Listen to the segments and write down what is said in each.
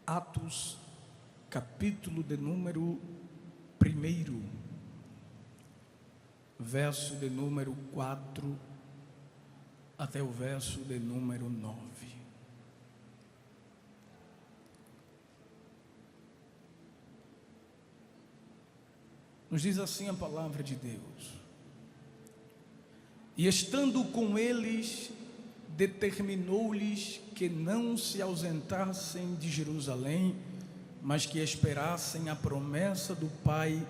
Atos, capítulo de número 1, verso de número 4 até o verso de número 9. Nos diz assim a palavra de Deus: e estando com eles, determinou-lhes que não se ausentassem de Jerusalém, mas que esperassem a promessa do Pai,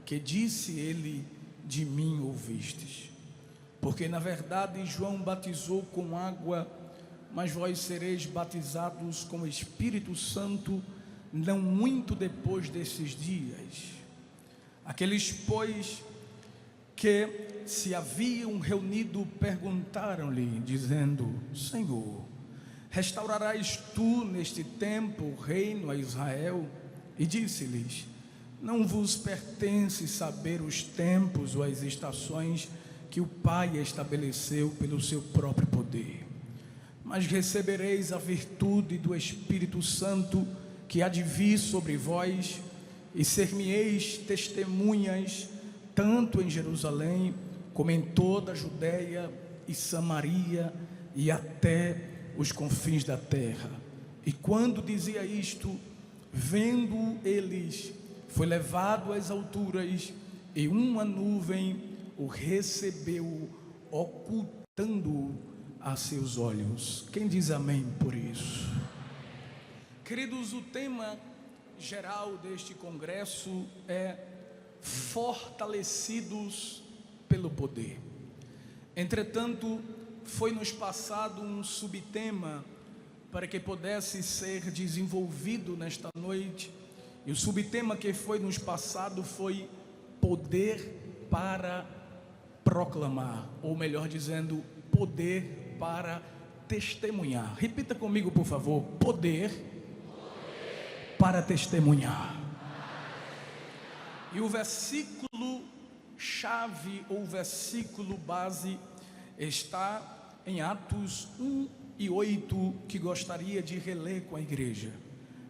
que disse ele: de mim ouvistes. Porque na verdade João batizou com água, mas vós sereis batizados com o Espírito Santo não muito depois desses dias. Aqueles, pois, que se haviam reunido perguntaram-lhe, dizendo: Senhor, restaurarás tu neste tempo o reino a Israel? E disse-lhes: não vos pertence saber os tempos ou as estações que o Pai estabeleceu pelo seu próprio poder, mas recebereis a virtude do Espírito Santo que há de vir sobre vós, e ser-me-eis testemunhas tanto em Jerusalém como em toda a Judeia e Samaria e até os confins da terra. E quando dizia isto, vendo eles, foi levado às alturas, e uma nuvem o recebeu, ocultando-o a seus olhos. Quem diz amém por isso? Queridos, o tema geral deste congresso é fortalecidos pelo poder. Entretanto, foi-nos passado um subtema para que pudesse ser desenvolvido nesta noite, e o subtema que foi nos passado foi poder para proclamar, ou melhor dizendo, poder para testemunhar. Repita comigo, por favor: poder para testemunhar. E o versículo chave ou versículo base está em Atos 1:8, que gostaria de reler com a igreja.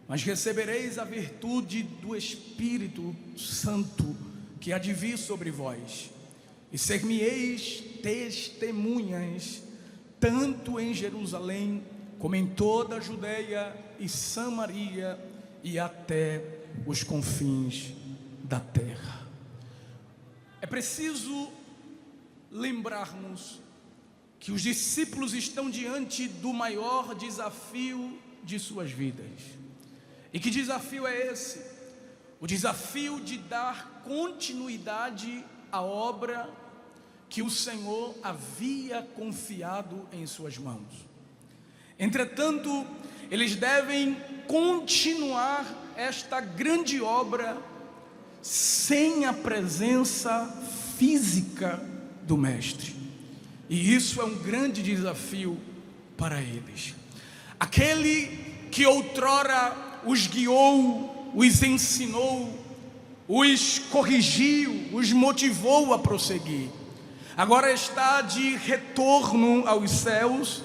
Mas recebereis a virtude do Espírito Santo que há de vir sobre vós, e ser-me-eis testemunhas tanto em Jerusalém como em toda a Judeia e Samaria e até os confins da terra. É preciso lembrarmos que os discípulos estão diante do maior desafio de suas vidas. E que desafio é esse? O desafio de dar continuidade à obra que o Senhor havia confiado em suas mãos. Entretanto, eles devem continuar esta grande obra sem a presença física do Mestre. E isso é um grande desafio para eles. Aquele que outrora os guiou, os ensinou, os corrigiu, os motivou a prosseguir, agora está de retorno aos céus,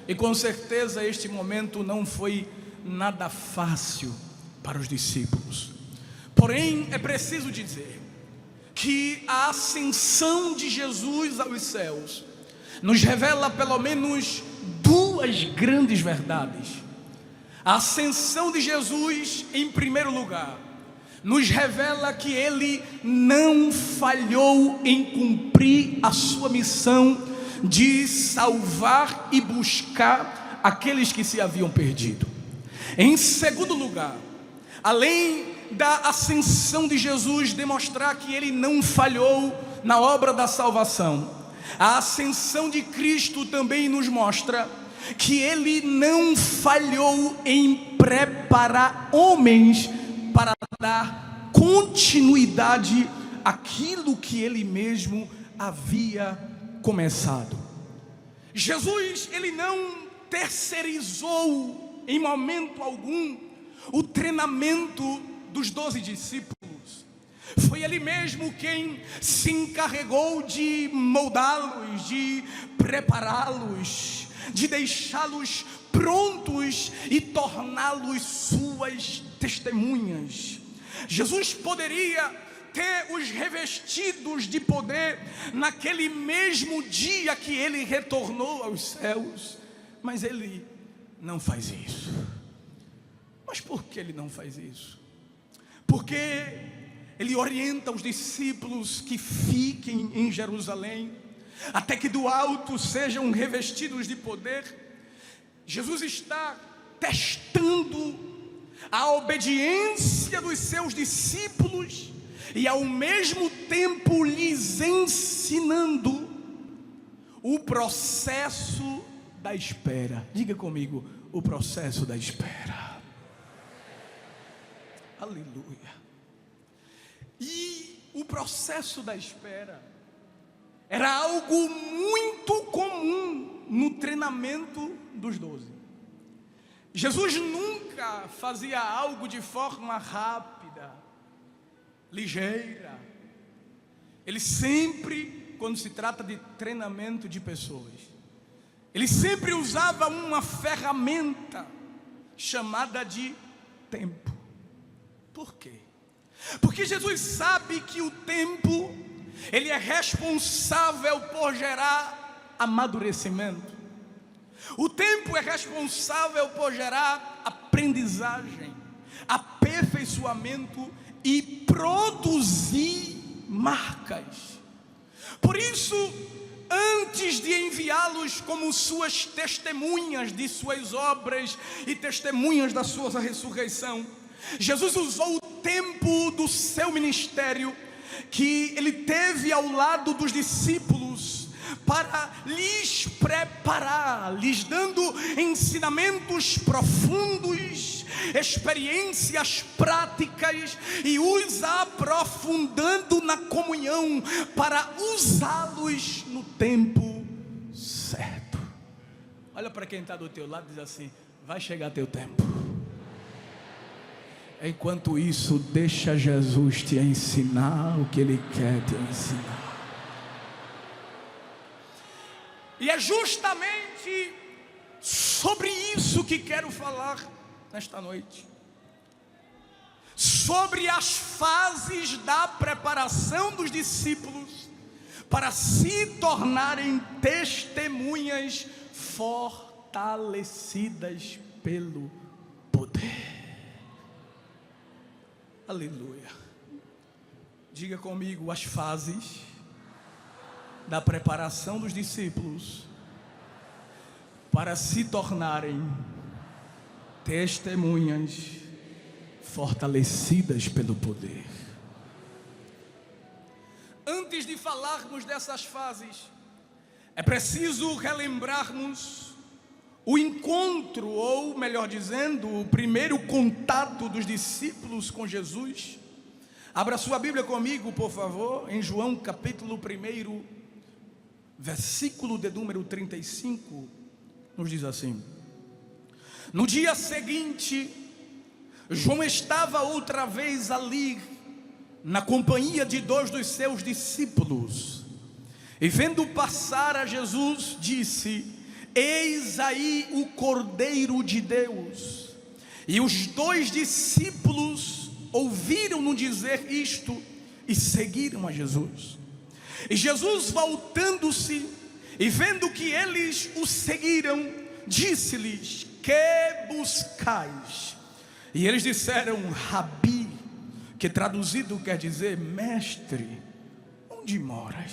e com certeza este momento não foi nada fácil para os discípulos. Porém, é preciso dizer que a ascensão de Jesus aos céus nos revela pelo menos duas grandes verdades. A ascensão de Jesus, em primeiro lugar, nos revela que ele não falhou em cumprir a sua missão de salvar e buscar aqueles que se haviam perdido. Em segundo lugar, além da ascensão de Jesus demonstrar que ele não falhou na obra da salvação, a ascensão de Cristo também nos mostra que ele não falhou em preparar homens para dar continuidade àquilo que ele mesmo havia começado. Jesus, ele não terceirizou em momento algum o treinamento dos 12 discípulos. Foi ele mesmo quem se encarregou de moldá-los, de prepará-los, de deixá-los prontos e torná-los suas testemunhas. Jesus poderia ter os revestidos de poder naquele mesmo dia que ele retornou aos céus, mas ele não faz isso. Mas por que ele não faz isso? Porque ele orienta os discípulos que fiquem em Jerusalém, até que do alto sejam revestidos de poder. Jesus está testando a obediência dos seus discípulos e ao mesmo tempo lhes ensinando o processo da espera. Diga comigo, o processo da espera. Aleluia. E o processo da espera era algo muito comum no treinamento dos 12. Jesus nunca fazia algo de forma rápida, ligeira. Ele sempre, quando se trata de treinamento de pessoas, ele sempre usava uma ferramenta chamada de tempo. Por quê? Porque Jesus sabe que o tempo, ele é responsável por gerar amadurecimento. O tempo é responsável por gerar aprendizagem, aperfeiçoamento e produzir marcas. Por isso, antes de enviá-los como suas testemunhas de suas obras e testemunhas da sua ressurreição, Jesus usou o tempo do seu ministério que ele teve ao lado dos discípulos para lhes preparar, lhes dando ensinamentos profundos, experiências práticas e os aprofundando na comunhão para usá-los no tempo certo. Olha para quem está do teu lado e diz assim: vai chegar teu tempo. Enquanto isso, deixa Jesus te ensinar o que Ele quer te ensinar. E é justamente sobre isso que quero falar nesta noite. Sobre as fases da preparação dos discípulos para se tornarem testemunhas fortalecidas pelo poder. Aleluia. Diga comigo, as fases da preparação dos discípulos para se tornarem testemunhas fortalecidas pelo poder. Antes de falarmos dessas fases, é preciso relembrarmos o encontro, ou melhor dizendo, o primeiro contato dos discípulos com Jesus. Abra sua Bíblia comigo, por favor, em João capítulo 1, versículo de número 35, nos diz assim: no dia seguinte, João estava outra vez ali, na companhia de 2 dos seus discípulos, e vendo passar a Jesus, disse: eis aí o Cordeiro de Deus. E os 2 discípulos ouviram-no dizer isto e seguiram a Jesus. E Jesus, voltando-se e vendo que eles o seguiram, disse-lhes: que buscais? E eles disseram: Rabi, que traduzido quer dizer mestre, onde moras?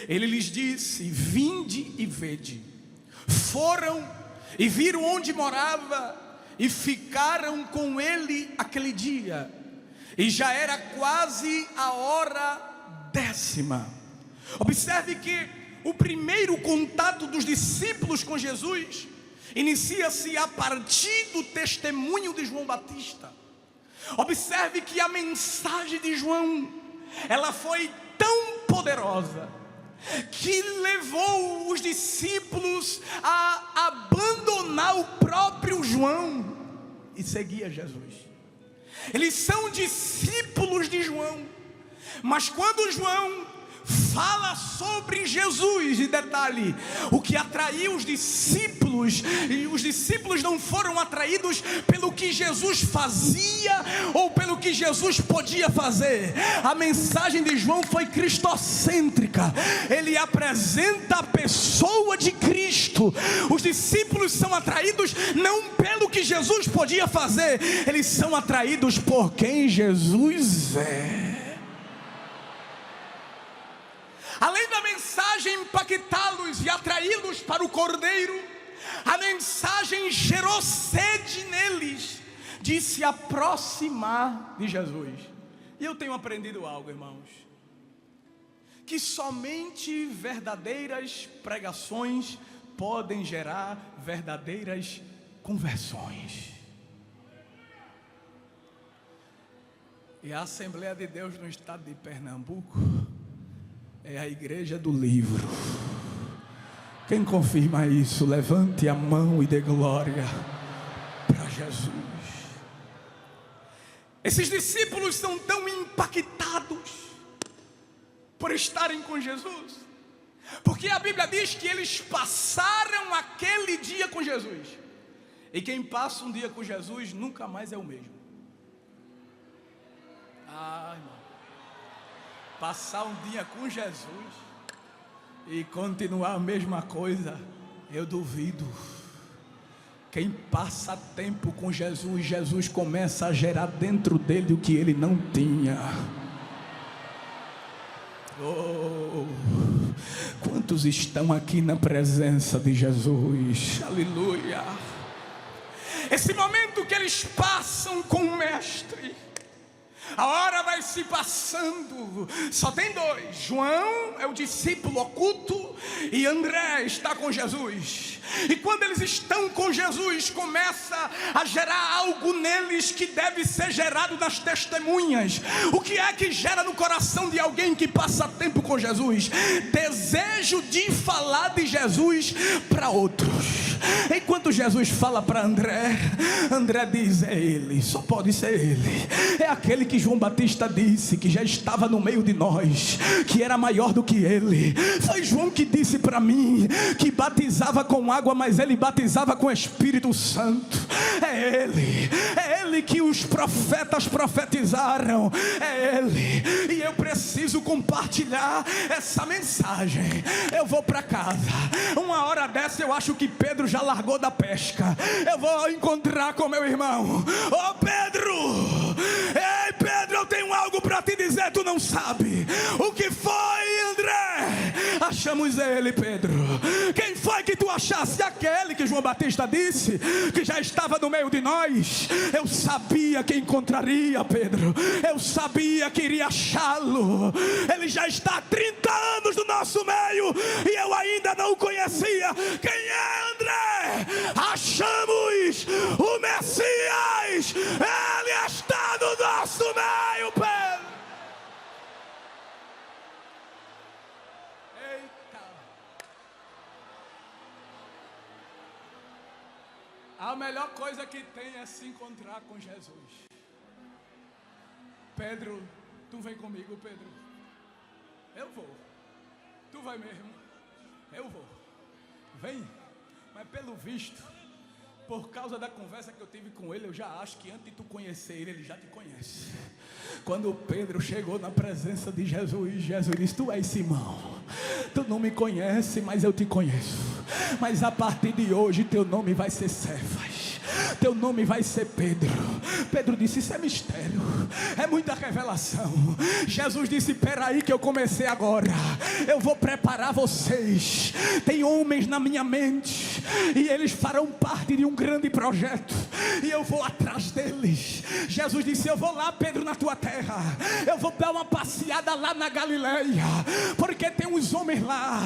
Ele lhes disse: vinde e vede. Foram e viram onde morava e ficaram com ele aquele dia. E já era quase a hora 10ª. Observe que o primeiro contato dos discípulos com Jesus inicia-se a partir do testemunho de João Batista. Observe que a mensagem de João, ela foi tão poderosa que levou os discípulos a abandonar o próprio João e seguir a Jesus. Eles são discípulos de João, mas quando João fala sobre Jesus. E detalhe, o que atraiu os discípulos, e os discípulos não foram atraídos pelo que Jesus fazia ou pelo que Jesus podia fazer. A mensagem de João foi cristocêntrica. Ele apresenta a pessoa de Cristo. Os discípulos são atraídos não pelo que Jesus podia fazer, eles são atraídos por quem Jesus é. Além da mensagem impactá-los e atraí-los para o Cordeiro, a mensagem gerou sede neles de se aproximar de Jesus. E eu tenho aprendido algo, irmãos, que somente verdadeiras pregações podem gerar verdadeiras conversões. E a Assembleia de Deus no estado de Pernambuco é a igreja do livro. Quem confirma isso, levante a mão e dê glória para Jesus. Esses discípulos são tão impactados por estarem com Jesus, porque a Bíblia diz que eles passaram aquele dia com Jesus. E quem passa um dia com Jesus nunca mais é o mesmo. Irmão, passar um dia com Jesus e continuar a mesma coisa, eu duvido. Quem passa tempo com Jesus, Jesus começa a gerar dentro dele o que ele não tinha. Quantos estão aqui na presença de Jesus? Aleluia. Esse momento que eles passam com o Mestre, a hora vai se passando. Só tem dois: João é o discípulo oculto e André está com Jesus. E quando eles estão com Jesus, começa a gerar algo neles que deve ser gerado nas testemunhas. O que é que gera no coração de alguém que passa tempo com Jesus? Desejo de falar de Jesus para outros. Enquanto Jesus fala para André, André diz: é ele, só pode ser ele. É aquele que João Batista disse que já estava no meio de nós, que era maior do que ele. Foi João que disse para mim que batizava com água, mas ele batizava com Espírito Santo. É ele que os profetas profetizaram. É ele. E eu preciso compartilhar essa mensagem. Eu vou para casa. Uma hora dessa eu acho que Pedro já largou da pesca. Eu vou encontrar com meu irmão. Ô Pedro! Ei Pedro, eu tenho algo para te dizer, tu não sabe. O que foi, André? Achamos ele, Pedro. Quem foi que tu achaste? Aquele que João Batista disse que já estava no meio de nós. Eu sabia que encontraria Pedro. Eu sabia que iria achá-lo. Ele já está há 30 anos no nosso meio e eu ainda não o conhecia. Quem é André? Achamos o Messias. Ele está no nosso meio, Pedro. Eita. A melhor coisa que tem é se encontrar com Jesus. Pedro, tu vem comigo, Pedro. Eu vou. Tu vai mesmo? Eu vou. Vem. Mas pelo visto, por causa da conversa que eu tive com ele, eu já acho que antes de tu conhecer ele, ele já te conhece. Quando Pedro chegou na presença de Jesus, Jesus disse: tu és Simão, tu não me conhece, mas eu te conheço. Mas a partir de hoje teu nome vai ser Cefas, teu nome vai ser Pedro. Pedro disse: isso é mistério, é muita revelação. Jesus disse: peraí que eu comecei agora. Eu vou preparar vocês. Tem homens na minha mente e eles farão parte de um grande projeto, e eu vou atrás deles. Jesus disse: eu vou lá, Pedro, na tua terra. Eu vou dar uma passeada lá na Galileia, porque tem uns homens lá.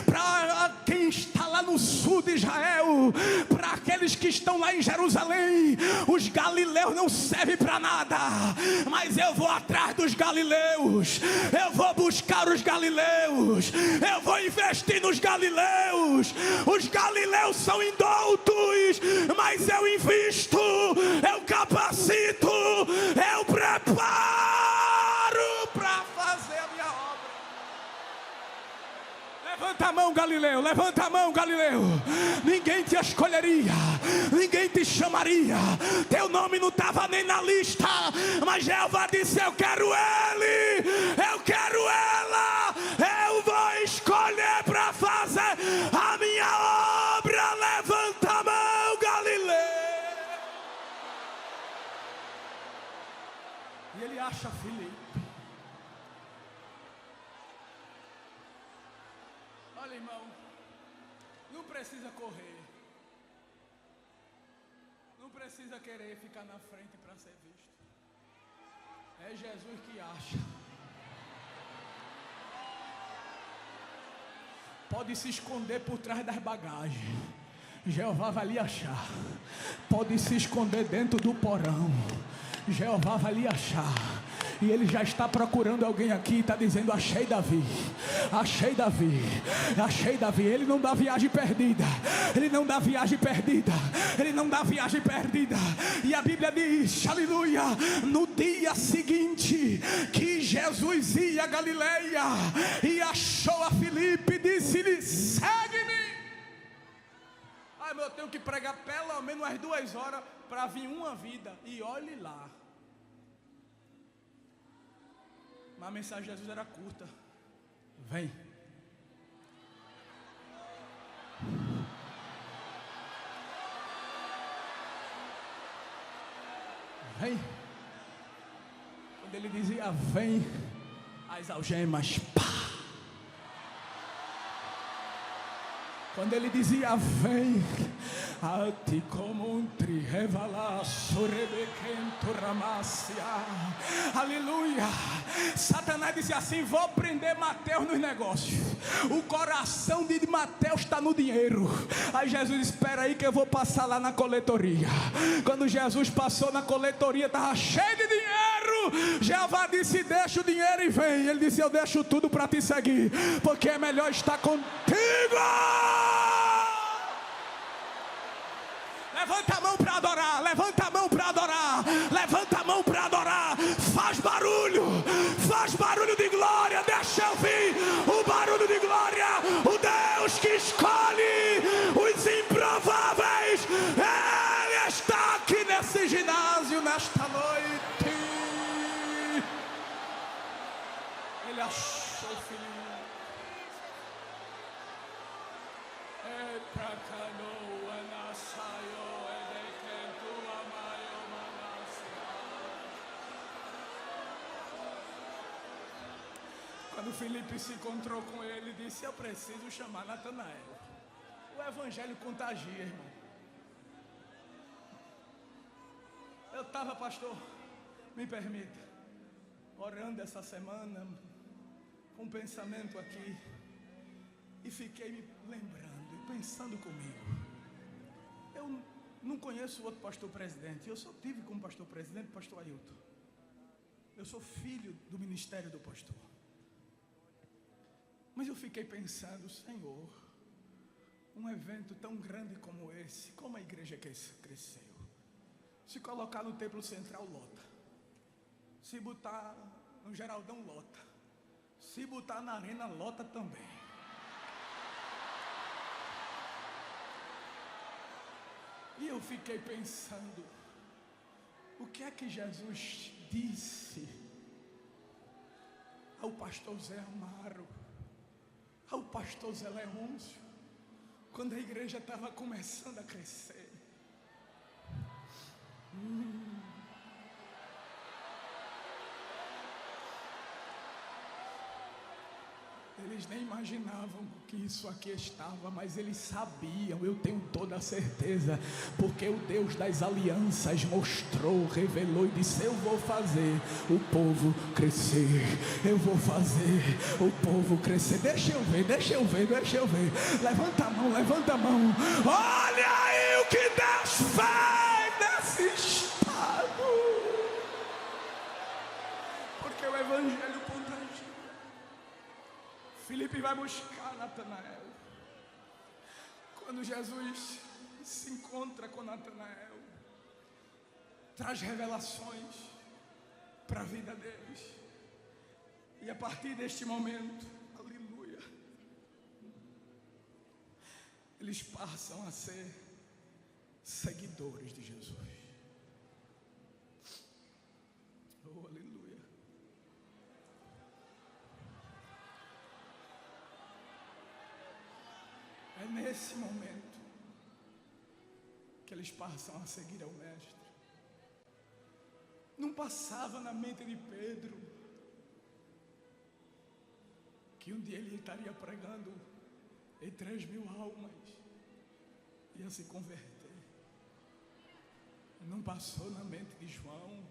Para quem está lá no sul de Israel, para aqueles que estão lá em Jerusalém, os galileus não servem para nada. Mas eu vou atrás dos galileus. Eu vou buscar os galileus. Eu vou investir nos galileus. Os galileus são indoutos, mas eu invisto, eu capacito, eu preparo para fazer a minha obra. Levanta a mão, Galileu, levanta a mão, Galileu. Ninguém te escolheria, ninguém te chamaria, teu nome não estava nem na lista, mas Jeová disse: eu quero ele, eu quero ela, eu vou escolher para fazer a minha obra. Levanta a mão, Galileu. E ele acha Filipe. Olha, irmão, não precisa correr, não precisa querer ficar na frente para ser visto. É Jesus que acha. Pode se esconder por trás das bagagens, Jeová vai lhe achar. Pode se esconder dentro do porão, Jeová vai lhe achar. E ele já está procurando alguém aqui e está dizendo: achei Davi, achei Davi, achei Davi. Ele não dá viagem perdida, ele não dá viagem perdida, ele não dá viagem perdida. E a Bíblia diz, aleluia, no dia seguinte que Jesus ia a Galileia e achou a Filipe, disse-lhe: segue-me. Ai, meu, eu tenho que pregar pelo menos umas 2 horas para vir uma vida. E olhe lá, mas a mensagem de Jesus era curta. Vem. Vem. Quando ele dizia vem, as algemas, pá. Quando ele dizia vem, a ti como um tri revelaço rebequento ramácia. Aleluia. Satanás disse assim: vou prender Mateus nos negócios. O coração de Mateus está no dinheiro. Aí Jesus: espera aí que eu vou passar lá na coletoria. Quando Jesus passou na coletoria, estava cheio de dinheiro. Jeová disse: deixa o dinheiro e vem. Ele disse: eu deixo tudo para te seguir, porque é melhor estar contigo. Levanta a mão para adorar, levanta a mão para adorar, levanta a mão para adorar. Faz barulho de glória. Deixa eu ouvir o barulho de glória. O Deus que escolhe os improváveis, Ele está aqui nesse ginásio nesta noite. Ele achou o filho. Quando Filipe se encontrou com ele, disse: eu preciso chamar Natanael. O evangelho contagia, irmão. Eu estava, pastor, me permita, orando essa semana, com um pensamento aqui, e fiquei me lembrando e pensando comigo. Eu não conheço outro pastor presidente. Eu só tive como pastor presidente o pastor Ailton. Eu sou filho do ministério do pastor. Mas eu fiquei pensando: Senhor, um evento tão grande como esse, como a igreja cresceu. Se colocar no templo central, lota. Se botar no Geraldão, lota. Se botar na arena, lota também. E eu fiquei pensando: o que é que Jesus disse ao pastor Zé Amaro, ao pastor Zé Leôncio, quando a igreja estava começando a crescer? Eles nem imaginavam que isso aqui estava, mas eles sabiam, eu tenho toda a certeza, porque o Deus das alianças mostrou, revelou e disse: eu vou fazer o povo crescer, eu vou fazer o povo crescer. Deixa eu ver, deixa eu ver, deixa eu ver. Levanta a mão, levanta a mão. Olha aí o que Deus faz nesse estado, porque o evangelho contagia. Filipe vai buscar Natanael. Quando Jesus se encontra com Natanael, traz revelações para a vida deles. E a partir deste momento, aleluia, eles passam a ser seguidores de Jesus. Oh, aleluia. É nesse momento que eles passam a seguir ao Mestre. Não passava na mente de Pedro que um dia ele estaria pregando e 3.000 almas ia se converter. Não passou na mente de João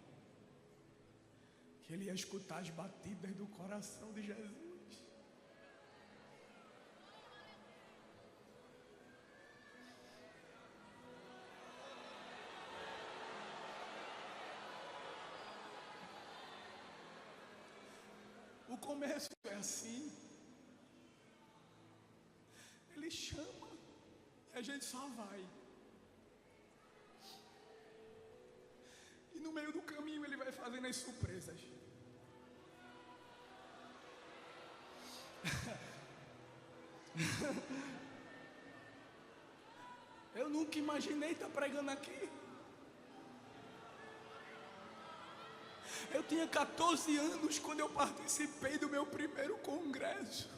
que ele ia escutar as batidas do coração de Jesus. O começo é assim. Ele chama e a gente só vai. E no meio do caminho ele vai fazendo as surpresas. Eu nunca imaginei estar pregando aqui. Eu tinha 14 anos quando eu participei do meu primeiro congresso.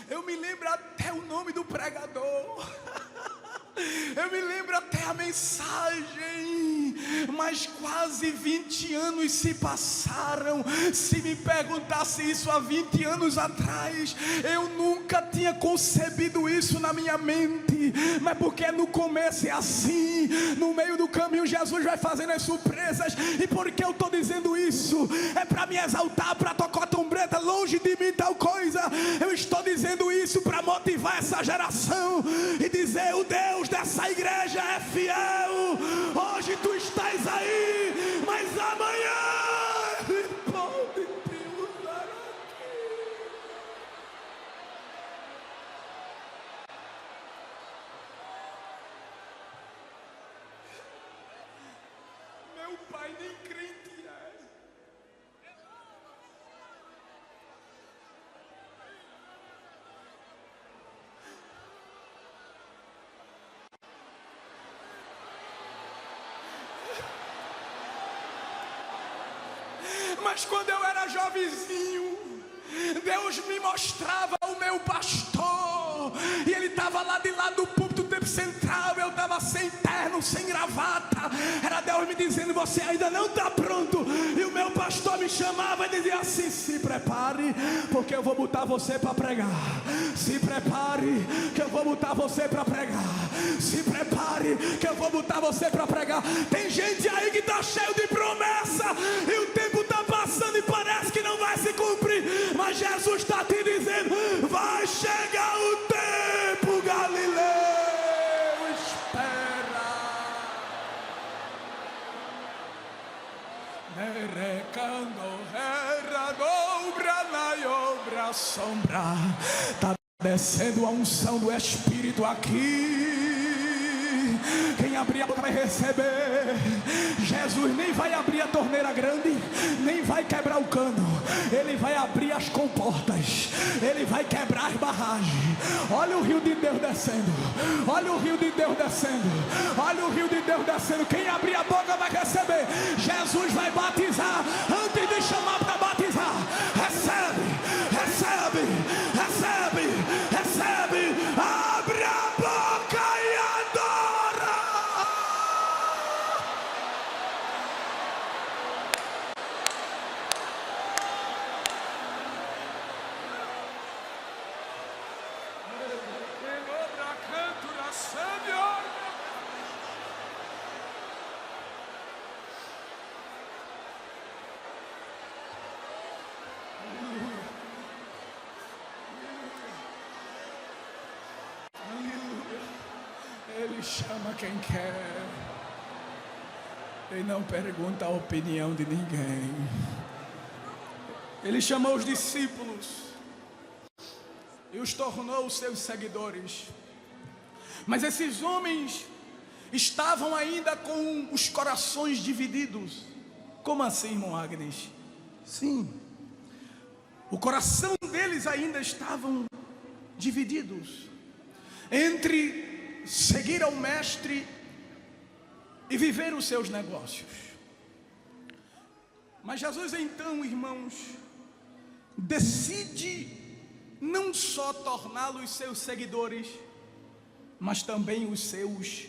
Eu me lembro até o nome do pregador. Eu me lembro até a mensagem. Mas quase 20 anos se passaram. Se me perguntasse isso há 20 anos atrás, eu nunca tinha concebido isso na minha mente. Mas porque no começo é assim. No meio do caminho Jesus vai fazendo as surpresas. E por que eu estou dizendo isso? É para me exaltar, para tocar trombeta, longe de mim tal coisa. Eu estou dizendo isso para motivar essa geração e dizer: o Deus dessa igreja é fiel. Hoje tu estás aí, mas amanhã Ele pode te usar aqui. Meu pai nem crente é. Mas quando eu era jovenzinho, Deus me mostrava o meu pastor, e ele estava lá de lado do púlpito do tempo central. Eu estava sem terno, sem gravata. Era Deus me dizendo: você ainda não está pronto. E o meu pastor me chamava e dizia assim: se prepare, porque eu vou botar você para pregar. Se prepare, que eu vou botar você para pregar. Se prepare, que eu vou botar você para pregar. Tem gente aí que está cheio de promessa, e o tempo está passando e parece que não vai se cumprir. Mas Jesus está te dizendo: vai chegar o tempo, Galileu, espera. Nerecando era dobra na obra sombra. Está descendo a unção do Espírito aqui. Quem abrir a boca vai receber. Jesus nem vai abrir a torneira grande, nem vai quebrar o cano. Ele vai abrir as comportas. Ele vai quebrar as barragens. Olha o rio de Deus descendo. Olha o rio de Deus descendo. Olha o rio de Deus descendo. Quem abrir a boca vai receber. Jesus vai batizar antes de chamar para batizar. Recebe, recebe, recebe, recebe. Abre a boca e adora. Ele chama quem quer. Ele não pergunta a opinião de ninguém. Ele chamou os discípulos e os tornou seus seguidores. Mas esses homens estavam ainda com os corações divididos. Como assim, irmão Agnes? Sim, o coração deles ainda estavam divididos. entre seguir ao Mestre e viver os seus negócios. Mas Jesus então, irmãos, decide não só torná-los seus seguidores, mas também os seus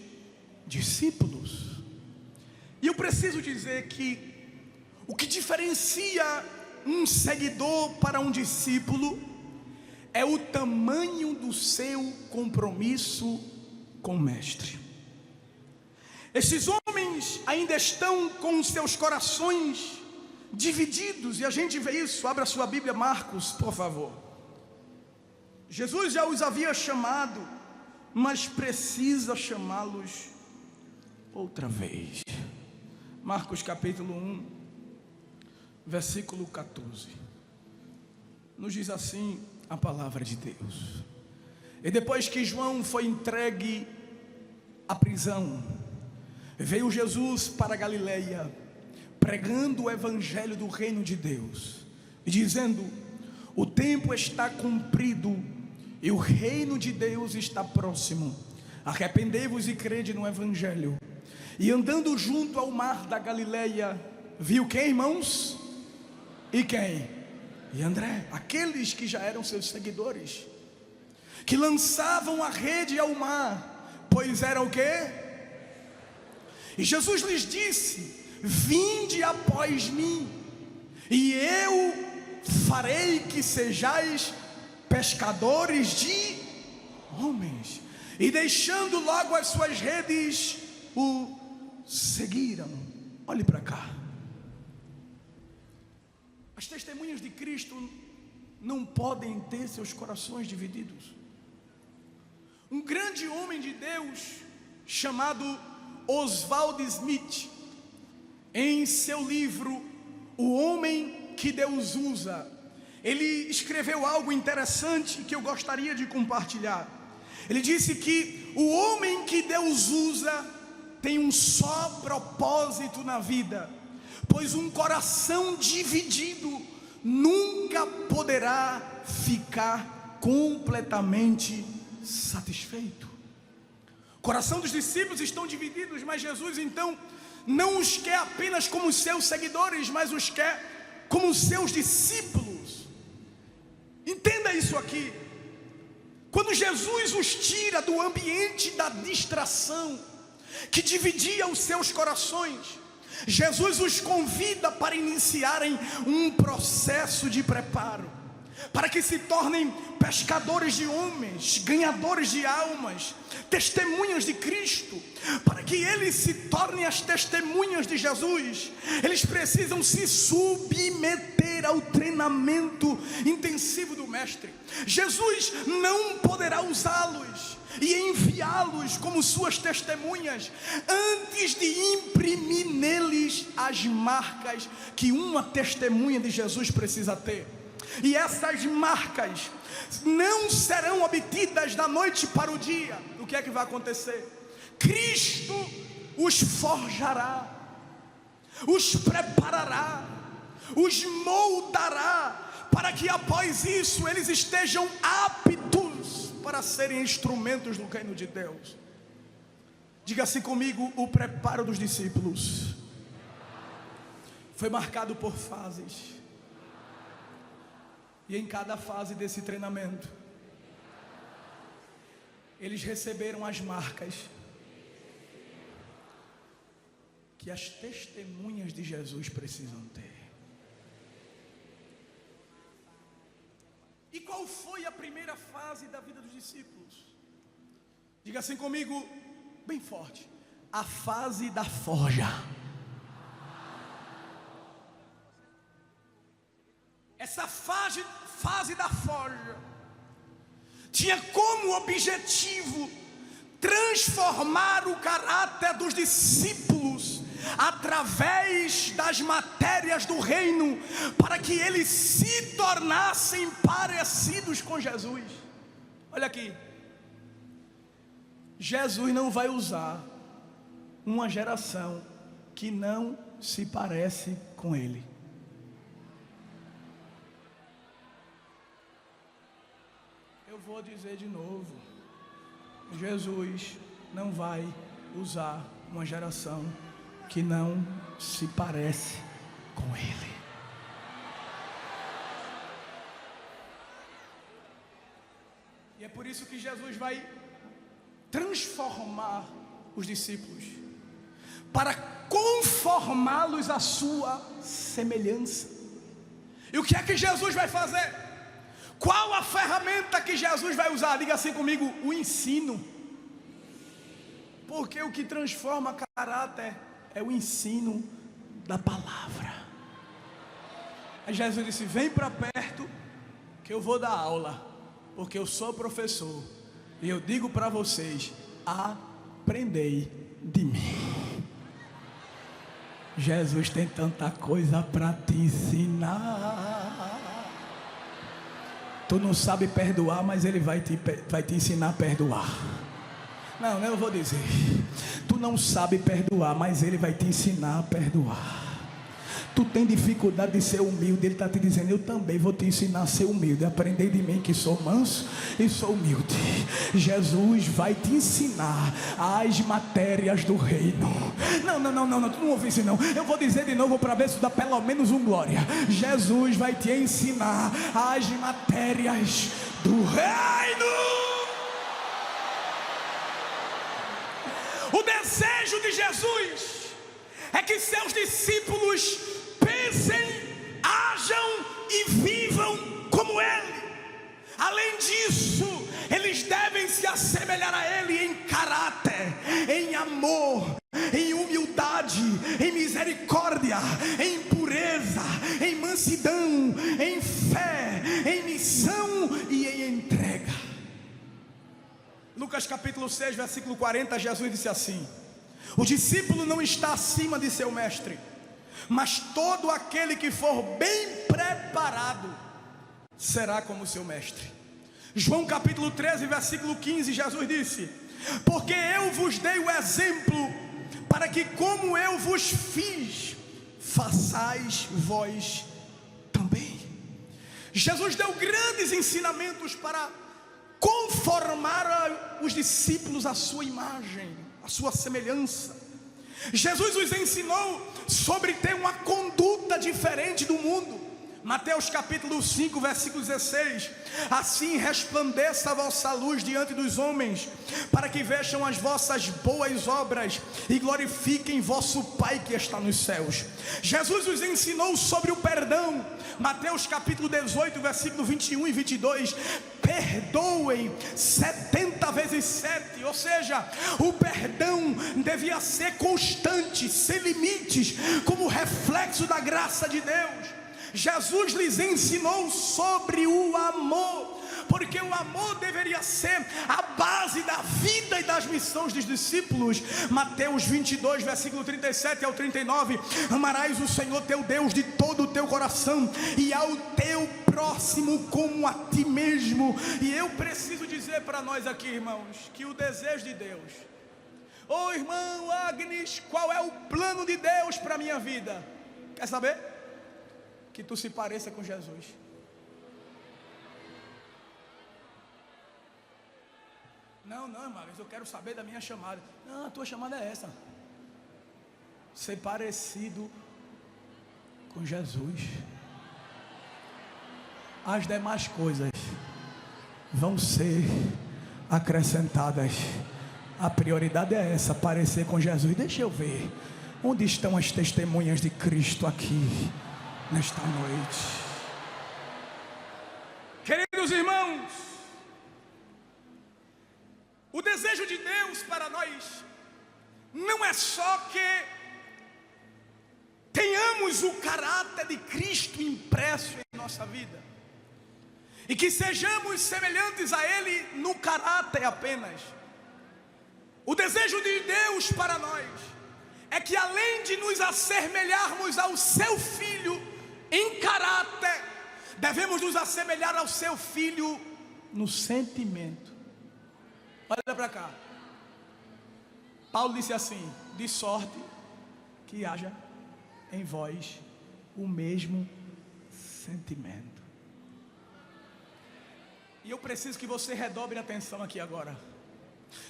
discípulos. E eu preciso dizer que o que diferencia um seguidor para um discípulo é o tamanho do seu compromisso com o Mestre. Esses homens ainda estão com seus corações divididos, e a gente vê isso. Abra sua Bíblia, Marcos, por favor. Jesus já os havia chamado, mas precisa chamá-los outra vez. Marcos capítulo 1, versículo 14. Nos diz assim a palavra de Deus: e depois que João foi entregue à prisão, veio Jesus para a Galileia, pregando o evangelho do reino de Deus, e dizendo: o tempo está cumprido e o reino de Deus está próximo. Arrependei-vos e crede no evangelho. E andando junto ao mar da Galileia, viu quem, irmãos? E quem? E André, aqueles que já eram seus seguidores, que lançavam a rede ao mar, pois era o quê? E Jesus lhes disse: vinde após mim, e eu farei que sejais pescadores de homens. E deixando logo as suas redes, o seguiram. Olhe para cá. As testemunhas de Cristo não podem ter seus corações divididos. Um grande homem de Deus chamado Oswald Smith, em seu livro O Homem que Deus Usa, ele escreveu algo interessante que eu gostaria de compartilhar. Ele disse que o homem que Deus usa tem um só propósito na vida, pois um coração dividido nunca poderá ficar completamente satisfeito. O coração dos discípulos estão divididos, mas Jesus então não os quer apenas como seus seguidores, mas os quer como seus discípulos. Entenda isso aqui. Quando Jesus os tira do ambiente da distração que dividia os seus corações, Jesus os convida para iniciarem um processo de preparo, para que se tornem pescadores de homens, ganhadores de almas, testemunhas de Cristo. Para que eles se tornem as testemunhas de Jesus, eles precisam se submeter ao treinamento intensivo do Mestre. Jesus não poderá usá-los e enviá-los como suas testemunhas antes de imprimir neles as marcas que uma testemunha de Jesus precisa ter. E essas marcas não serão obtidas da noite para o dia. O que é que vai acontecer? Cristo os forjará, os preparará, os moldará, para que após isso eles estejam aptos para serem instrumentos do reino de Deus. Diga assim comigo: o preparo dos discípulos foi marcado por fases. E em cada fase desse treinamento, eles receberam as marcas que as testemunhas de Jesus precisam ter. E qual foi a primeira fase da vida dos discípulos? Diga assim comigo, bem forte: a fase da forja. Essa fase da forja tinha como objetivo transformar o caráter dos discípulos através das matérias do reino, para que eles se tornassem parecidos com Jesus. Olha aqui, Jesus não vai usar uma geração que não se parece com ele. Eu vou dizer de novo: Jesus não vai usar uma geração que não se parece com Ele. E é por isso que Jesus vai transformar os discípulos, para conformá-los à sua semelhança. E o que é que Jesus vai fazer? Qual a ferramenta que Jesus vai usar? Diga assim comigo: o ensino. Porque o que transforma caráter é o ensino da palavra. Aí Jesus disse: vem para perto que eu vou dar aula, porque eu sou professor e eu digo para vocês: aprendei de mim. Jesus tem tanta coisa para te ensinar. Tu não sabe perdoar, mas Ele vai te ensinar a perdoar. Não, eu vou dizer. Tu não sabe perdoar, mas Ele vai te ensinar a perdoar. Tu tem dificuldade de ser humilde, Ele está te dizendo: eu também vou te ensinar a ser humilde. Aprendei de mim que sou manso e sou humilde. Jesus vai te ensinar as matérias do reino. Não, tu não ouviu isso não. Eu vou dizer de novo para ver se dá pelo menos um glória. Jesus vai te ensinar as matérias do reino. O desejo de Jesus é que seus discípulos pensem, hajam e vivam como Ele. Além disso, eles devem se assemelhar a Ele em caráter, em amor, em humildade, em misericórdia, em pureza, em mansidão, em fé, em missão e em entrega. Lucas capítulo 6, versículo 40, Jesus disse assim: o discípulo não está acima de seu mestre, mas todo aquele que for bem preparado será como seu mestre. João capítulo 13, versículo 15, Jesus disse: porque eu vos dei o exemplo, para que como eu vos fiz, façais vós também. Jesus deu grandes ensinamentos para conformar os discípulos à sua imagem, à sua semelhança. Jesus os ensinou sobre ter uma conduta diferente do mundo. Mateus capítulo 5, versículo 16: assim resplandeça a vossa luz diante dos homens, para que vejam as vossas boas obras e glorifiquem vosso Pai que está nos céus. Jesus os ensinou sobre o perdão. Mateus capítulo 18, versículo 21 e 22: perdoem 70 vezes 7, ou seja, o perdão devia ser constante, sem limites, como reflexo da graça de Deus. Jesus lhes ensinou sobre o amor, porque o amor deveria ser a base da vida e das missões dos discípulos. Mateus 22, versículo 37 ao 39: amarás o Senhor teu Deus de todo o teu coração e ao teu próximo como a ti mesmo. E eu preciso dizer para nós aqui, irmãos, que o desejo de Deus... Ô irmão Agnes, qual é o plano de Deus para a minha vida? Quer saber? Que tu se pareça com Jesus. Não, irmão, eu quero saber da minha chamada. Não, a tua chamada é essa: ser parecido com Jesus. As demais coisas vão ser acrescentadas. A prioridade é essa: parecer com Jesus. Deixa eu ver, onde estão as testemunhas de Cristo aqui nesta noite? Queridos irmãos, o desejo de Deus para nós não é só que tenhamos o caráter de Cristo impresso em nossa vida e que sejamos semelhantes a Ele no caráter apenas. O desejo de Deus para nós é que, além de nos assemelharmos ao seu Filho em caráter, devemos nos assemelhar ao seu Filho no sentimento. Olha para cá. Paulo disse assim: de sorte que haja em vós o mesmo sentimento. E eu preciso que você redobre a atenção aqui agora.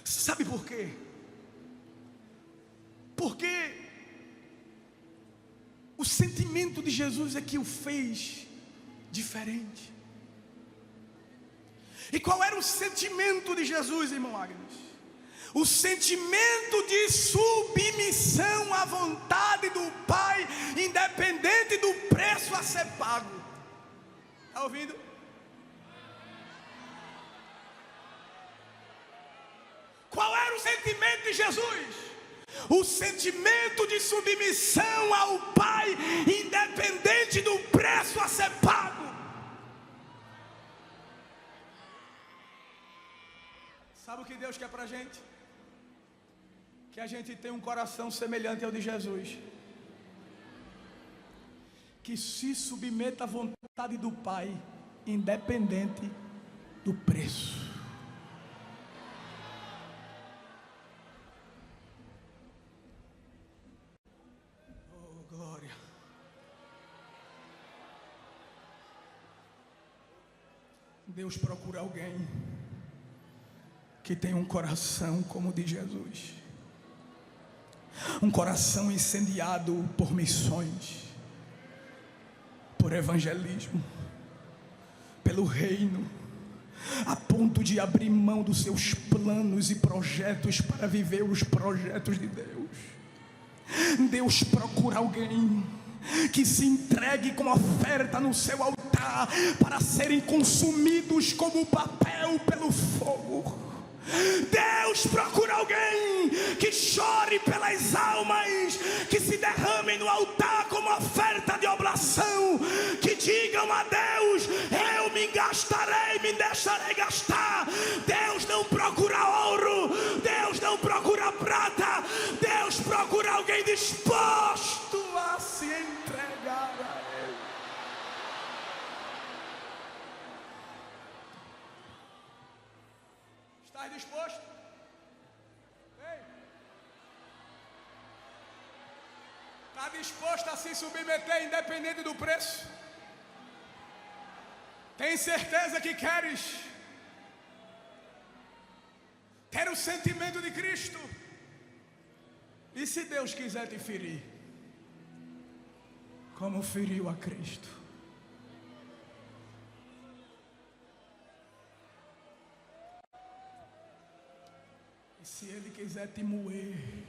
Sabe por quê? Porque o sentimento de Jesus é que o fez diferente. E qual era o sentimento de Jesus, irmão Agnes? O sentimento de submissão à vontade do Pai, independente do preço a ser pago. Está ouvindo? Qual era o sentimento de Jesus? O sentimento de submissão ao Pai, independente do preço a ser pago. Sabe o que Deus quer para a gente? Que a gente tenha um coração semelhante ao de Jesus, que se submeta à vontade do Pai, independente do preço. Oh, glória! Deus procura alguém que tem um coração como o de Jesus, um coração incendiado por missões, por evangelismo, pelo reino, a ponto de abrir mão dos seus planos e projetos para viver os projetos de Deus. Deus procura alguém que se entregue com oferta no seu altar para serem consumidos como papel pelo fogo. Deus procura alguém que chore pelas almas, que se derramem no altar como oferta de oblação, que digam a Deus: eu me gastarei, me deixarei gastar. Deus não procura ouro, Deus não procura prata, Deus procura alguém disposto a se entregar a Ele. Está disposto? Ei. Está disposto a se submeter independente do preço? Tem certeza que queres ter o sentimento de Cristo? E se Deus quiser te ferir, como feriu a Cristo? E se Ele quiser te moer,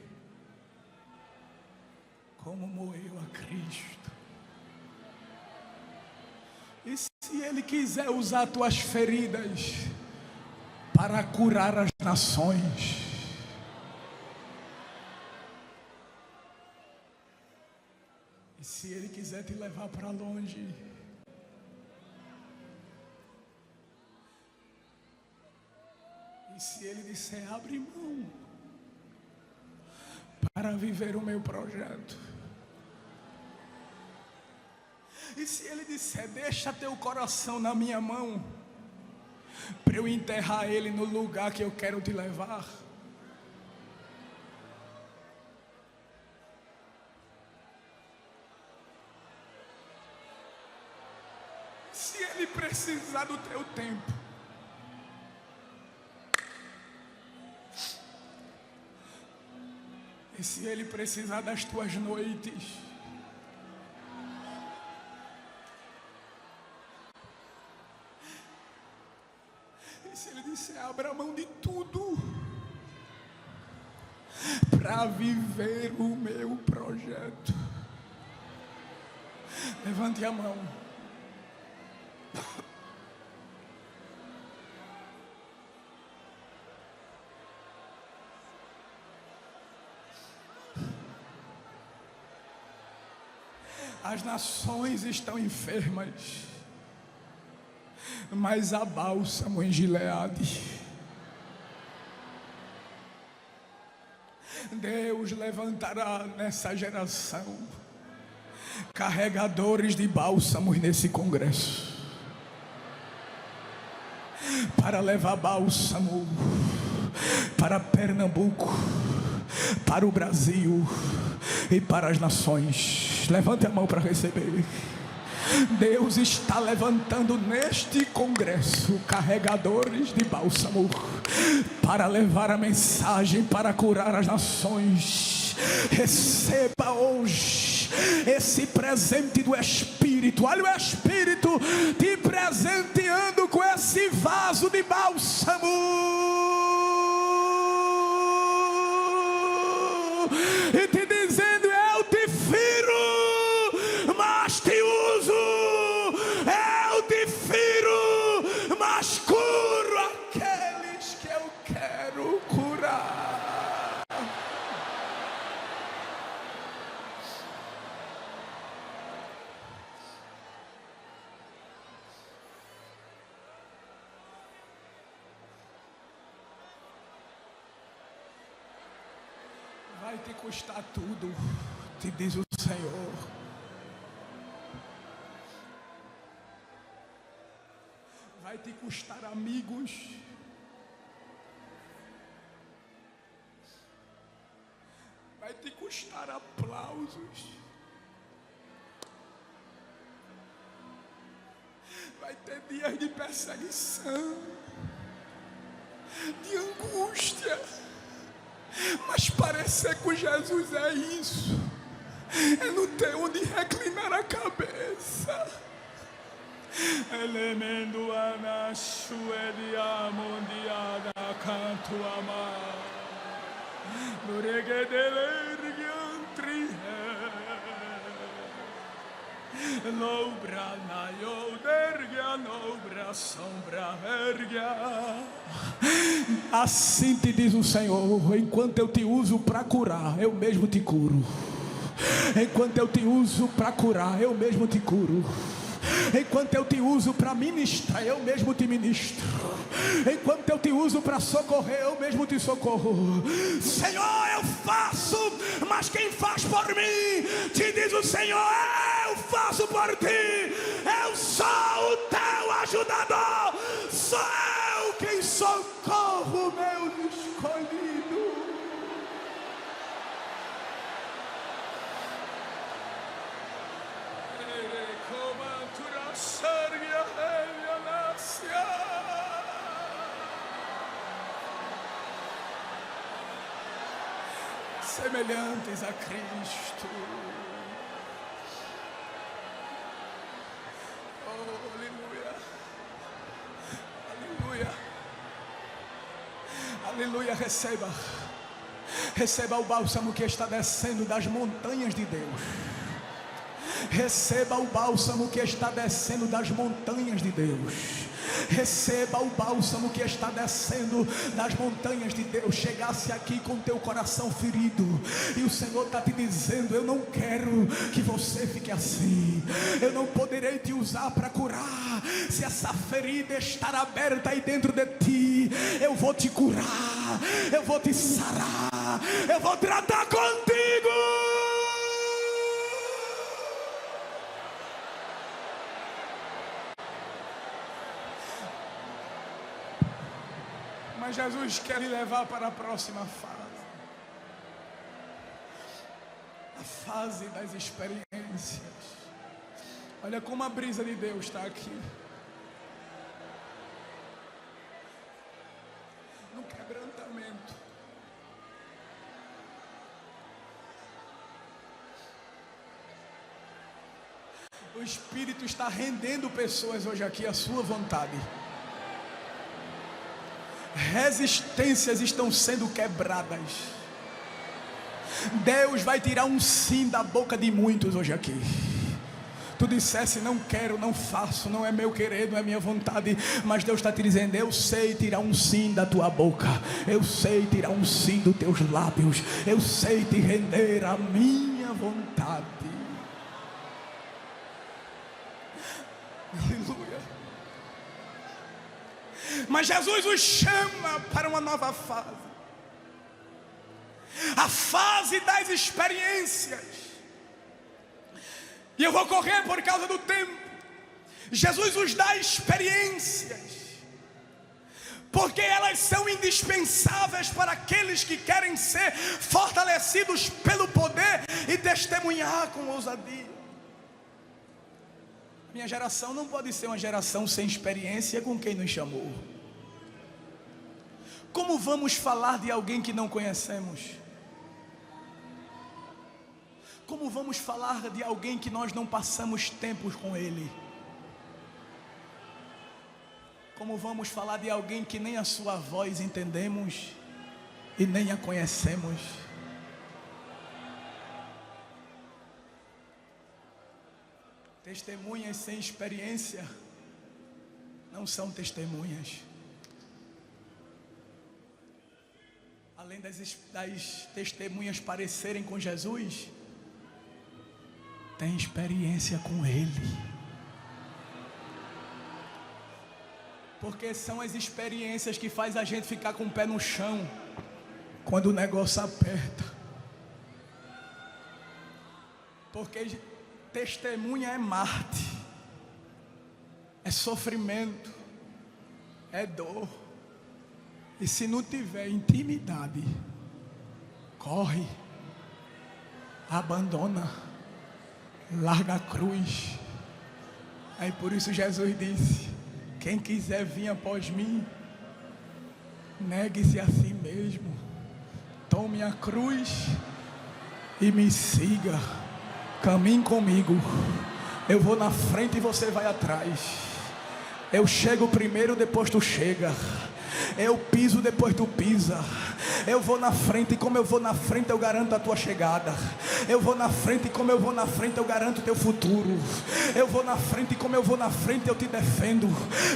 como moeu a Cristo? E se Ele quiser usar tuas feridas para curar as nações? E se Ele quiser te levar para longe? E se Ele disser: abre mão para viver o meu projeto? E se Ele disser: deixa teu coração na minha mão, para eu enterrar ele no lugar que eu quero te levar? Se Ele precisar do teu tempo, e se Ele precisar das tuas noites, e se Ele disser: abra mão de tudo para viver o meu projeto, levante a mão. As nações estão enfermas, mas há bálsamo em Gileade. Deus levantará nessa geração carregadores de bálsamos nesse congresso, para levar bálsamo para Pernambuco, para o Brasil e para as nações. Levante a mão para receber. Deus está levantando neste congresso carregadores de bálsamo para levar a mensagem, para curar as nações. Receba hoje esse presente do Espírito. Olha o Espírito te presenteando com esse vaso de bálsamo e te dizendo: eu te firo, mas te uso. Eu te firo, mas curo aqueles que eu quero curar. Vai te custar tudo, te diz o Senhor. Vai te custar amigos. Vai te custar aplausos. Vai ter dias de perseguição, de angústia. Mas parecer com Jesus é isso. É não ter onde reclinar a cabeça. Elemento anachu elia mondiada canto amar. Nuregedeler yantri Lobra na yodergia, lobra sombra ergia. Assim te diz o Senhor: enquanto eu te uso para curar, eu mesmo te curo. Enquanto eu te uso para curar, eu mesmo te curo. Enquanto eu te uso para ministrar, eu mesmo te ministro. Enquanto eu te uso para socorrer, eu mesmo te socorro. Senhor, eu faço, mas quem faz por mim, te diz o Senhor, eu faço por ti. Eu sou o teu ajudador. Sou eu quem socorro meus escolhidos. Semelhantes a Cristo. Oh, aleluia. Aleluia. Aleluia. Receba o bálsamo que está descendo das montanhas de Deus. Receba o bálsamo que está descendo das montanhas de Deus. Receba o bálsamo que está descendo das montanhas de Deus. Chegasse aqui com teu coração ferido e o Senhor está te dizendo: eu não quero que você fique assim. Eu não poderei te usar para curar se essa ferida estar aberta aí dentro de ti. Eu vou te curar, eu vou te sarar, eu vou tratar contigo. Mas Jesus quer lhe levar para a próxima fase. A fase das experiências. Olha como a brisa de Deus está aqui. No quebrantamento. O Espírito está rendendo pessoas hoje aqui à sua vontade. Resistências estão sendo quebradas. Deus vai tirar um sim da boca de muitos hoje aqui. Tu dissesse: não quero, não faço, não é meu querer, não é minha vontade. Mas Deus está te dizendo: eu sei tirar um sim da tua boca. Eu sei tirar um sim dos teus lábios. Eu sei te render a minha vontade. Aleluia. Mas Jesus os chama para uma nova fase. A fase das experiências. E eu vou correr por causa do tempo. Jesus os dá experiências, porque elas são indispensáveis para aqueles que querem ser fortalecidos pelo poder e testemunhar com ousadia. Minha geração não pode ser uma geração sem experiência com quem nos chamou. Como vamos falar de alguém que não conhecemos? Como vamos falar de alguém que nós não passamos tempos com ele? Como vamos falar de alguém que nem a sua voz entendemos e nem a conhecemos? Testemunhas sem experiência não são testemunhas. Além das testemunhas parecerem com Jesus, tem experiência com Ele. Porque são as experiências que faz a gente ficar com o pé no chão quando o negócio aperta. Porque testemunha é Marte, é sofrimento, é dor. E se não tiver intimidade, corre, abandona, larga a cruz. Aí por isso Jesus disse: quem quiser vir após mim, negue-se a si mesmo, tome a cruz e me siga. Caminhe comigo. Eu vou na frente e você vai atrás. Eu chego primeiro, depois tu chega. Eu piso, depois tu pisa. Eu vou na frente, e como eu vou na frente, eu garanto a tua chegada. Eu vou na frente, e como eu vou na frente, eu garanto o teu futuro. Eu vou na frente, e como eu vou na frente, eu te defendo.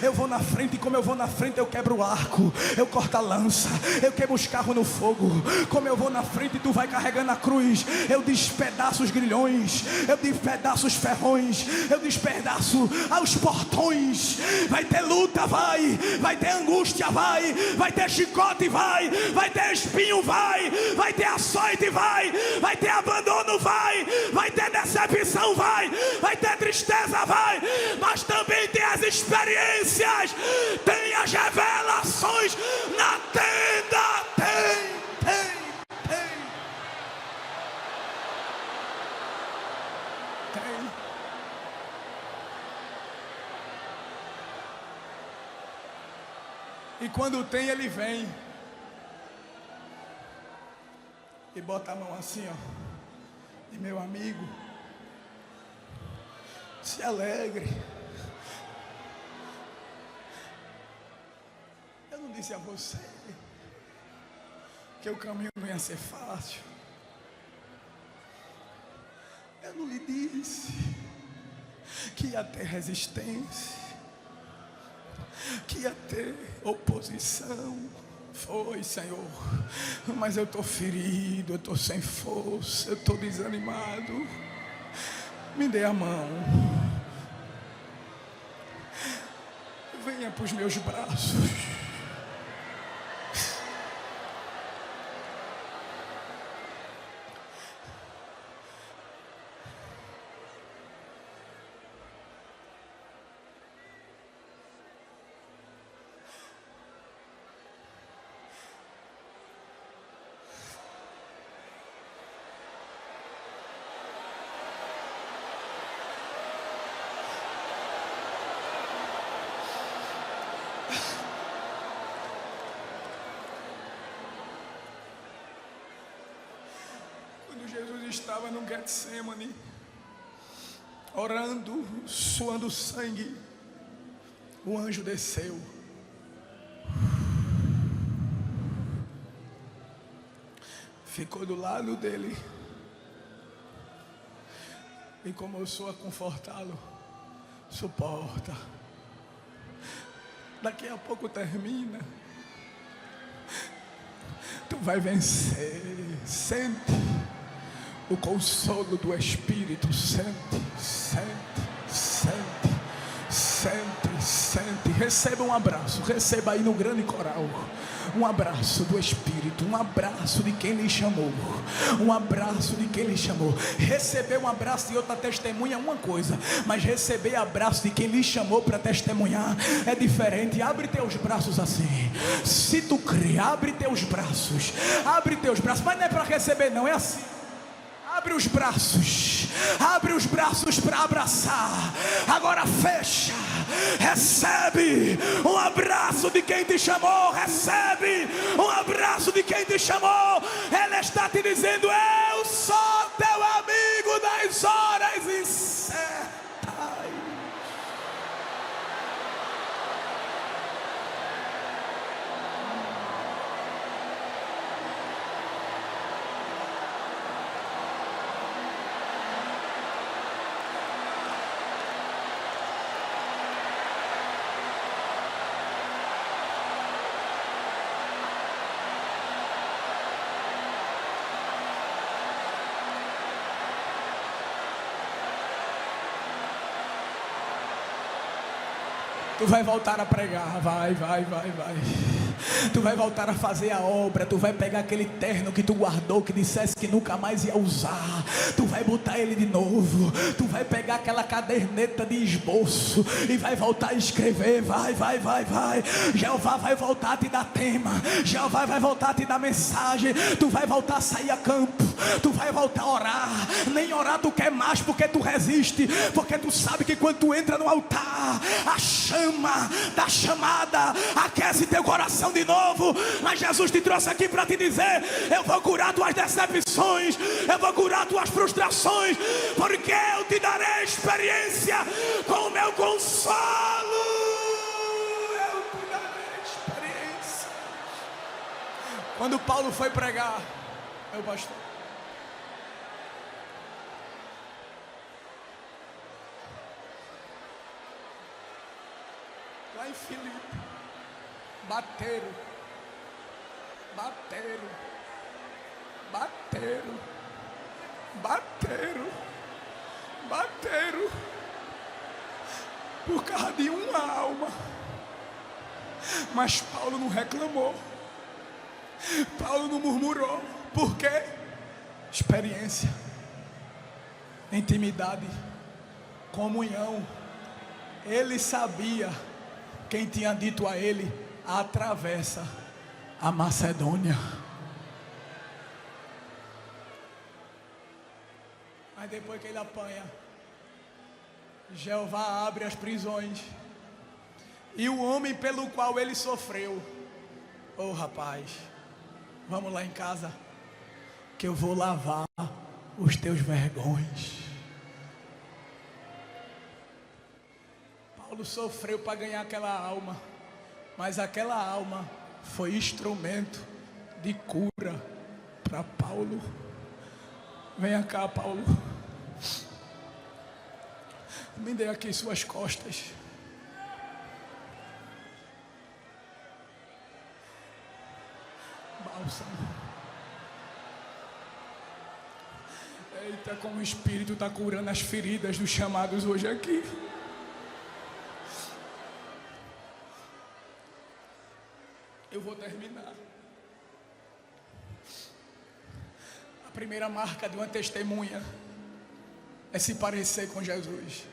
Eu vou na frente, e como eu vou na frente, eu quebro o arco, eu corto a lança, eu queimo os carros no fogo. Como eu vou na frente, tu vai carregando a cruz, eu despedaço os grilhões, eu despedaço os ferrões, eu despedaço aos portões. Vai ter luta, vai ter angústia, vai ter chicote, vai ter espinho, vai ter açoite, vai ter abandono, vai ter decepção, vai ter tristeza, mas também tem as experiências, tem as revelações na tenda, tem. E quando tem, ele vem e bota a mão assim, ó. E meu amigo, se alegre. Eu não disse a você que o caminho não ia ser fácil. Eu não lhe disse que ia ter resistência, que ia ter oposição. Foi, Senhor, mas eu estou ferido, eu estou sem força, eu estou desanimado. Me dê a mão, venha para os meus braços. Jesus estava no Getsemane, orando, suando sangue, o anjo desceu. Ficou do lado dele e começou a confortá-lo. Suporta, daqui a pouco termina, tu vai vencer. Sente o consolo do Espírito. Sente. Receba um abraço, receba aí no grande coral um abraço do Espírito, um abraço de quem lhe chamou, um abraço de quem lhe chamou. Receber um abraço de outra testemunha é uma coisa, mas receber abraço de quem lhe chamou para testemunhar é diferente. Abre teus braços assim, se tu crê, abre teus braços, mas não é para receber não, é assim. abre os braços para abraçar. Agora fecha, recebe um abraço de quem te chamou, recebe um abraço de quem te chamou. Ela está te dizendo: eu sou teu amigo das horas incertas. Tu vai voltar a pregar, vai. Tu vai voltar a fazer a obra. Tu vai pegar aquele terno que tu guardou, que dissesse que nunca mais ia usar. Tu vai botar ele de novo. Tu vai pegar aquela caderneta de esboço e vai voltar a escrever. Vai. Jeová vai voltar a te dar tema. Jeová vai voltar a te dar mensagem. Tu vai voltar a sair a campo. Tu vai voltar a orar. Nem orar tu quer mais, porque tu resiste. Porque tu sabe que quando tu entra no altar, a chama da chamada aquece teu coração de novo. Mas Jesus te trouxe aqui para te dizer: eu vou curar tuas decepções, eu vou curar tuas frustrações, porque eu te darei experiência com o meu consolo. Eu te darei experiência. Quando Paulo foi pregar, meu pastor, lá em Filipe, bateram. Por causa de uma alma. Mas Paulo não reclamou. Paulo não murmurou. Por quê? Experiência, intimidade, comunhão. Ele sabia quem tinha dito a ele: atravessa a Macedônia. Mas depois que ele apanha, Jeová abre as prisões. E o homem pelo qual ele sofreu: ô rapaz, vamos lá em casa, que eu vou lavar os teus vergões. Paulo sofreu para ganhar aquela alma, mas aquela alma foi instrumento de cura para Paulo. Venha cá, Paulo. Me dê aqui suas costas. Bálsamo. Eita, como o Espírito está curando as feridas dos chamados hoje aqui. Eu vou terminar. A primeira marca de uma testemunha é se parecer com Jesus.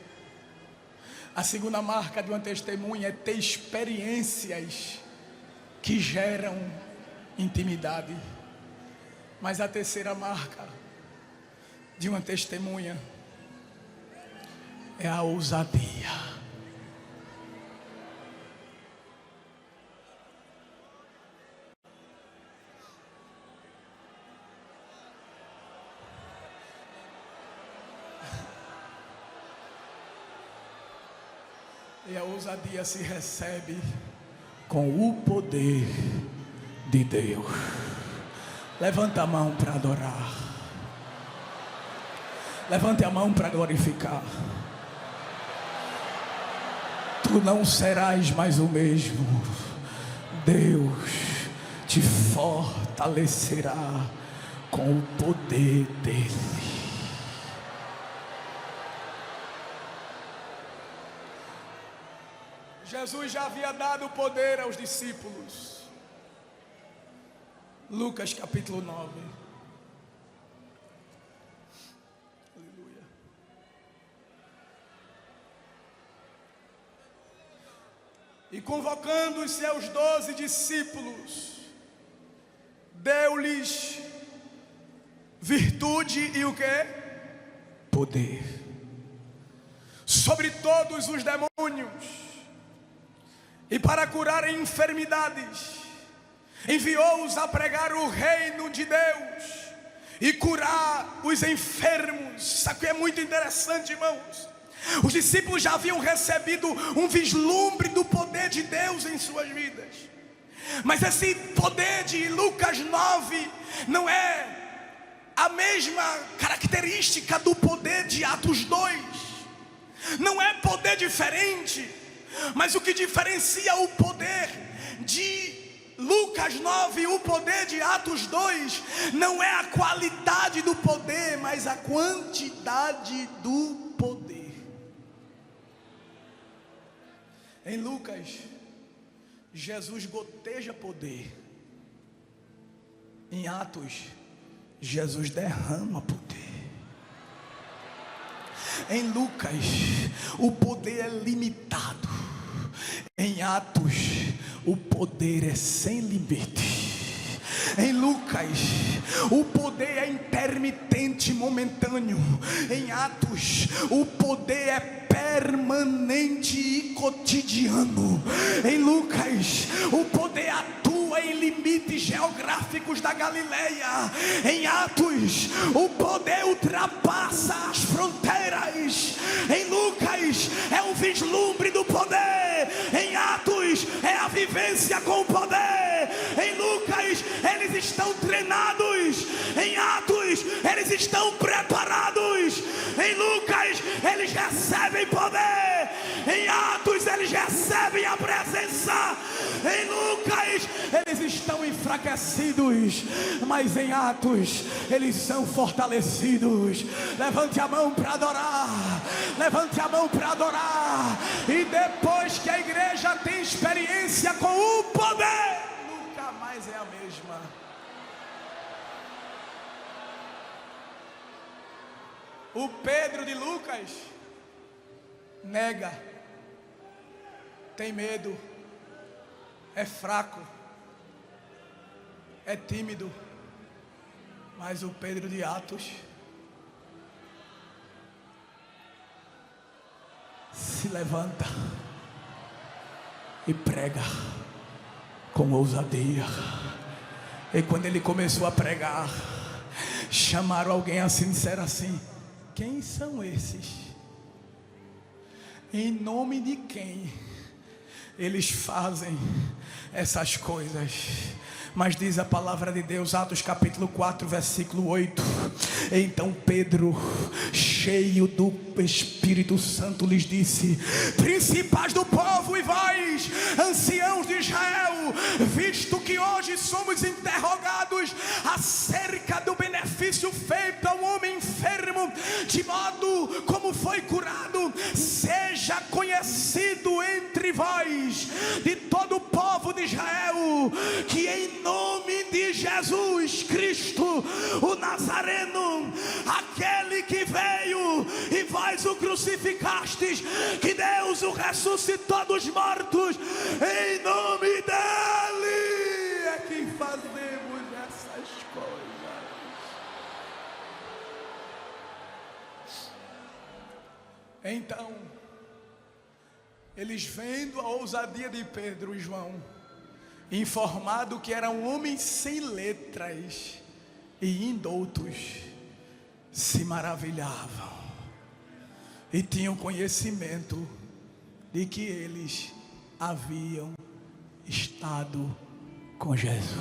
A segunda marca de uma testemunha é ter experiências que geram intimidade. Mas a terceira marca de uma testemunha é a ousadia. E a ousadia se recebe com o poder de Deus. Levanta a mão para adorar. Levante a mão para glorificar. Tu não serás mais o mesmo. Deus te fortalecerá com o poder dele. Jesus já havia dado poder aos discípulos. Lucas capítulo 9. Aleluia. E convocando os seus 12 discípulos, deu-lhes virtude e o que? Poder. Sobre todos os demônios. E para curar enfermidades, enviou-os a pregar o reino de Deus e curar os enfermos. Isso aqui é muito interessante, irmãos. Os discípulos já haviam recebido um vislumbre do poder de Deus em suas vidas. Mas esse poder de Lucas 9 não é a mesma característica do poder de Atos 2. Não é poder diferente, mas o que diferencia o poder de Lucas 9 e o poder de Atos 2 não é a qualidade do poder, mas a quantidade do poder. Em Lucas, Jesus goteja poder. Em Atos, Jesus derrama poder. Em Lucas, o poder é limitado. Em Atos, o poder é sem limite. Em Lucas, o poder é intermitente, momentâneo. Em Atos, o poder é permanente e cotidiano. Em Lucas, o poder atua em limites geográficos da Galileia. Em Atos, o poder ultrapassa as fronteiras. Em Lucas, é um vislumbre do poder. Em Atos, é a vivência com o poder. Em Lucas, eles estão treinados. Em Atos, eles estão preparados. Em Lucas, eles recebem poder. Em Atos, eles recebem a presença. Em Lucas, eles estão enfraquecidos, mas em Atos, eles são fortalecidos. Levante a mão para adorar. Levante a mão para adorar. E depois que a igreja tem experiência com o poder, nunca mais é a mesma. O Pedro de Lucas nega, tem medo, é fraco, é tímido. Mas o Pedro de Atos se levanta e prega com ousadia. E quando ele começou a pregar, chamaram alguém assim, disseram assim: quem são esses? Em nome de quem eles fazem essas coisas? Mas diz a palavra de Deus, Atos capítulo 4, versículo 8: então Pedro, cheio do Espírito Santo, lhes disse: principais do povo e vós, anciãos de Israel, visto que hoje somos interrogados acerca do benefício feito ao homem enfermo, de modo como foi curado, seja conhecido entre vós, de todo o povo de Israel, que em nome de Jesus Cristo, o Nazareno, aquele que veio e vós o crucificastes, que Deus o ressuscitou dos mortos, em nome dele é que fazemos essas coisas. Então, eles vendo a ousadia de Pedro e João, informado que eram homens sem letras e indoutos, se maravilhavam e tinham conhecimento de que eles haviam estado com Jesus.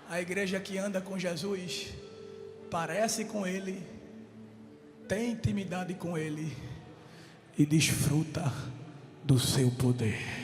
A igreja que anda com Jesus parece com Ele, tem intimidade com Ele e desfruta do seu poder.